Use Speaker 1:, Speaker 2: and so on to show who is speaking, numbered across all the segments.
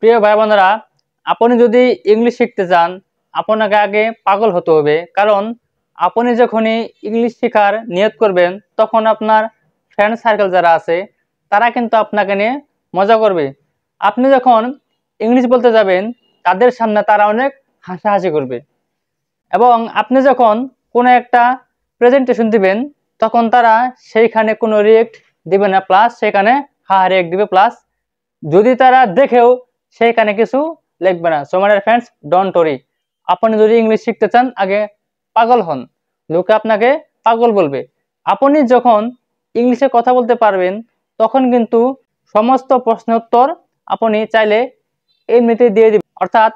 Speaker 1: প্রিয় ভাই বোনেরা, আপনি যদি ইংলিশ শিখতে চান আপনাকে আগে পাগল হতে হবে। কারণ আপনি যখনই ইংলিশ শেখার নিয়ত করবেন তখন আপনার ফ্রেন্ড সার্কেল যারা আছে তারা কিন্তু আপনাকে নিয়ে মজা করবে। আপনি যখন ইংলিশ বলতে যাবেন তাদের সামনে তারা অনেক হাসাহাসি করবে, এবং আপনি যখন কোনো একটা প্রেজেন্টেশন দিবেন তখন তারা সেইখানে কোনো রিয়েক্ট দিবে না, প্লাস সেখানে হা রিয়েক্ট দিবে, প্লাস যদি তারা দেখেও সেইখানে কিছু লিখবে না। So my dear friends, don't worry. আপনি যদি ইংলিশ শিখতে চান আগে পাগল হন, লোকে আপনাকে পাগল বলবে। আপনি যখন ইংলিশে কথা বলতে পারবেন তখন কিন্তু সমস্ত প্রশ্নের উত্তর আপনি চাইলে এমনিতেই দিয়ে দিবেন, অর্থাৎ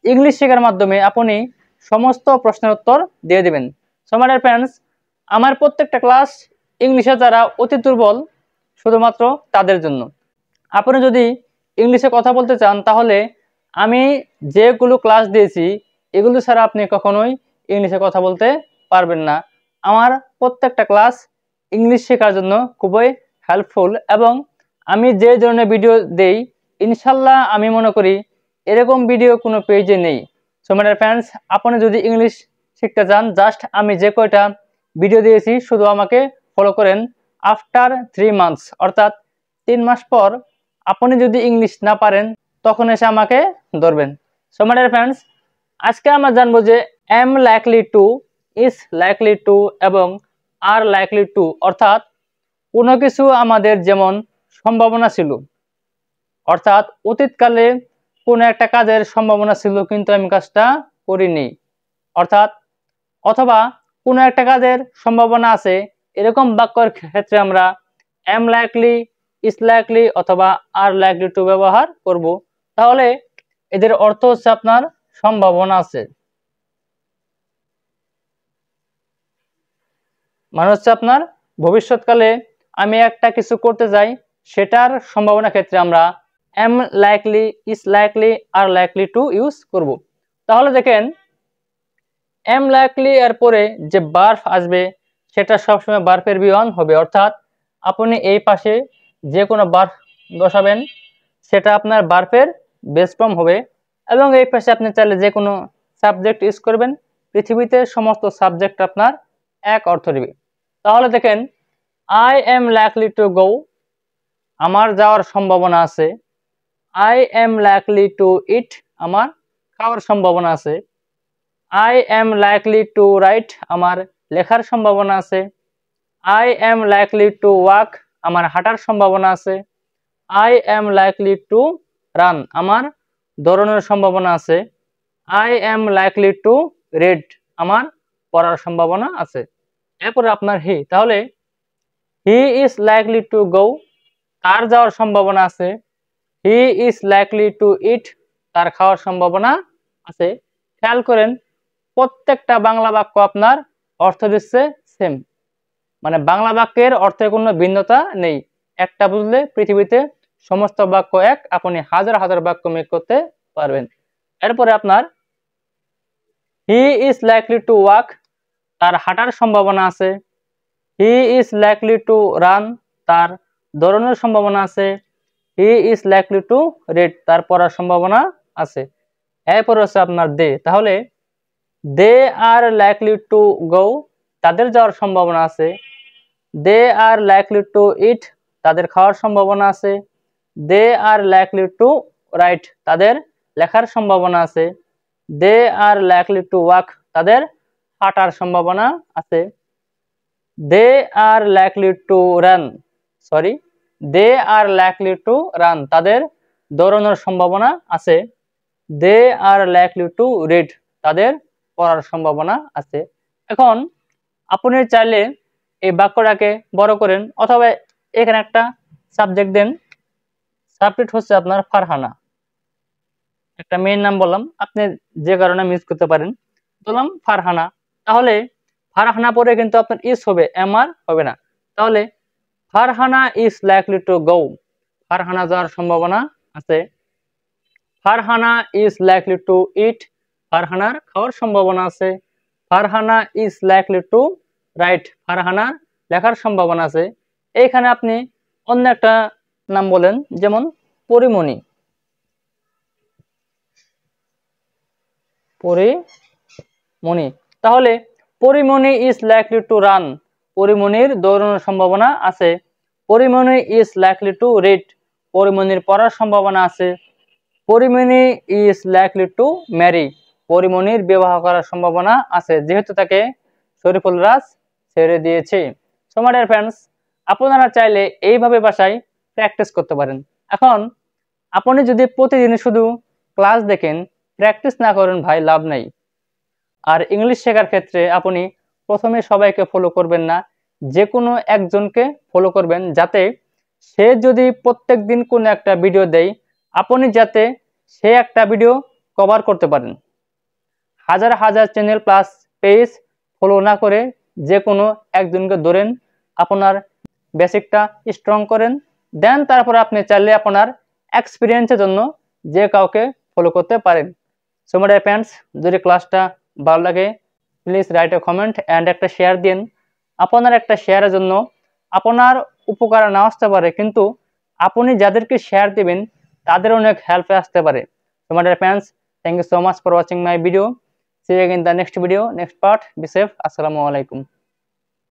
Speaker 1: ইংলিশ শেখার মাধ্যমে আপনি সমস্ত প্রশ্নের উত্তর দিয়ে দিবেন। সো মাই ডিয়ার ফ্রেন্ডস, আমার প্রত্যেকটা ক্লাস ইংলিশে যারা অতি দুর্বল শুধুমাত্র তাদের জন্য। আপনি যদি ইংলিশে কথা বলতে চান তাহলে আমি যেগুলো ক্লাস দিয়েছি এগুলো ছাড়া আপনি কখনোই ইংলিশে কথা বলতে পারবেন না। আমার প্রত্যেকটা ক্লাস ইংলিশ শেখার জন্য খুবই হেল্পফুল, এবং আমি যে ধরনের ভিডিও দেই ইনশাল্লাহ আমি মনে করি এরকম ভিডিও কোনো পেজে নেই। সো মাই ডিয়ার ফ্রেন্ডস, আপনি যদি ইংলিশ শিখতে চান জাস্ট আমি যে কয়টা ভিডিও দিয়েছি শুধু আমাকে ফলো করেন। আফটার 3 মান্থস অর্থাৎ 3 মাস পর আপনি যদি ইংলিশ না পারেন তখন এসে আমাকে ধরবেন। সো মাই ডিয়ার ফ্রেন্ডস, আজকে আমরা জানবো যে M likely to, is likely two এবং আর লাইকলি টু, অর্থাৎ কোনো কিছু আমাদের যেমন সম্ভাবনা ছিল, অর্থাৎ অতীতকালে কোনো একটা কাজের সম্ভাবনা ছিল কিন্তু আমি কাজটা করিনি, অর্থাৎ অথবা কোনো একটা কাজের সম্ভাবনা আছে এরকম বাক্যের ক্ষেত্রে আমরা এম লাইকলি, ইজ লাইকলি অথবা আর লাইকলি টু ব্যবহার করব। তাহলে এদের অর্থ হচ্ছে আপনার সম্ভাবনা আছে, মানে হচ্ছে আপনার ভবিষ্যৎকালে আমি একটা কিছু করতে যাই সেটার সম্ভাবনা ক্ষেত্রে আমরা M likely, is likely, R likely to use করব। তাহলে দেখেন, এম লাইকলি এর পরে যে বার্ফ আসবে সেটা সবসময় বার্ফের বিয়ন হবে, অর্থাৎ আপনি এই পাশে যে কোনো বার্ফ বসাবেন সেটা আপনার বার্ফের বেস ফর্ম হবে, এবং এই পাশে আপনি চাইলে যে কোনো সাবজেক্ট ইউজ করবেন। পৃথিবীতে সমস্ত সাবজেক্ট আপনার এক অর্থ দিবে। তাহলে দেখেন, আই এম লাইকলি টু গো, আমার যাওয়ার সম্ভাবনা আছে। আই এম লাইকলি টু ইট, আমার খাওয়ার সম্ভাবনা আছে। I am likely to right, আমার লেখার সম্ভাবনা আছে। I am likely to walk, আমার হাঁটার সম্ভাবনা আছে। I am likely to run, আমার দৌড়ানোর সম্ভাবনা আছে। I am likely to read, আমার পড়ার সম্ভাবনা আছে। এরপরে আপনার হি, তাহলে হি ইজ লাইকলি টু গো, তার যাওয়ার সম্ভাবনা আছে। হি ইজ লাইকলি টু ইট, তার খাওয়ার সম্ভাবনা আছে। খেয়াল করেন প্রত্যেকটা বাংলা বাক্য আপনার অর্থ দিচ্ছে সেম, মানে বাংলা বাক্যের অর্থের কোনো ভিন্নতা নেই। একটা বুঝলে পৃথিবীতে সমস্ত বাক্য এক, আপনি হাজার হাজার বাক্য মেক করতে পারবেন। এরপরে আপনার he is likely to walk, তার হাঁটার সম্ভাবনা আছে। He is likely to run, তার দৌড়ানোর সম্ভাবনা আছে। He is likely to read, তার পড়ার সম্ভাবনা আছে। এরপর হচ্ছে আপনার দে, তাহলে দে আর লাইকলি টু গো, তাদের যাওয়ার সম্ভাবনা আছে। দে আর লাইকলি টু ইট, তাদের খাওয়ার সম্ভাবনা আছে। They are likely to write, তাদের লেখার সম্ভাবনা আছে। They are likely to walk, তাদের হাঁটার সম্ভাবনা আছে। They are likely to run, sorry, they are likely to run, তাদের দৌড়ানোর সম্ভাবনা আছে। They are likely to read, তাদের পড়ার সম্ভাবনা আছে। এখন আপনি চাইলে এই বাক্যটাকে বড় করেন অথবা এখানে একটা সাবজেক্ট দেন। সাবজেক্ট হচ্ছে আপনার ফারহানা, একটা মেয়ের নাম বললাম, আপনি যে কারণে মিস করতে পারেন, বললাম ফারহানা। তাহলে ফারহানা পরে কিন্তু আপনার ইস হবে, এম আর হবে না। তাহলে Farhana is likely to go, Farhana যাওয়ার সম্ভাবনা আছে। Farhana is likely to eat, ফারহানার খাওয়ার সম্ভাবনা আছে। Farhana is likely to write, ফারহানার লেখার সম্ভাবনা আছে। এইখানে আপনি অন্য একটা নাম বলেন, যেমন পরিমণি। পরিমণি। তাহলে Porimoni is likely to run, পরিমণির দৌড়ানোর সম্ভাবনা আছে। Porimoni is likely to read, পরিমণির পড়ার সম্ভাবনা আছে। Porimoni is likely to marry, পরিমণির বিবাহ করার সম্ভাবনা আছে, যেহেতু তাকে শরীফুল রাজ ছেড়ে দিয়েছে। সো মাই ডিয়ার ফ্রেন্ডস, আপনারা চাইলে এইভাবে বাসায় প্র্যাকটিস করতে পারেন। এখন আপনি যদি প্রতিদিন শুধু ক্লাস দেখেন, প্র্যাকটিস না করেন ভাই, লাভ নাই। আর ইংলিশ শেখার ক্ষেত্রে আপনি প্রথমে সবাইকে ফলো করবেন না, যে কোনো একজনকে ফলো করবেন, যাতে সে যদি প্রত্যেক দিন কোনো একটা ভিডিও দেয়, আপনি যাতে সে একটা ভিডিও কভার করতে পারেন। হাজার হাজার চ্যানেল প্লাস পেজ ফলো না করে যে কোনো একজনকে ধরেন, আপনার বেসিকটা স্ট্রং করেন, দেন তারপর আপনি চাইলে আপনার এক্সপিরিয়েন্সের জন্য যে কাউকে ফলো করতে পারেন। সো মাই ডিয়ার ফ্রেন্ডস, যদি ক্লাসটা ভালো লাগে please write a comment and একটা শেয়ার দিন। আপনার একটা শেয়ারের জন্য আপনার উপকার না আসতে পারে, কিন্তু আপনি যাদেরকে শেয়ার দিবেন তাদের অনেক হেল্পে আসতে পারে। So my dear friends, thank you so much for watching my video. See you again in the next video, next part. Be safe. Assalamu alaikum.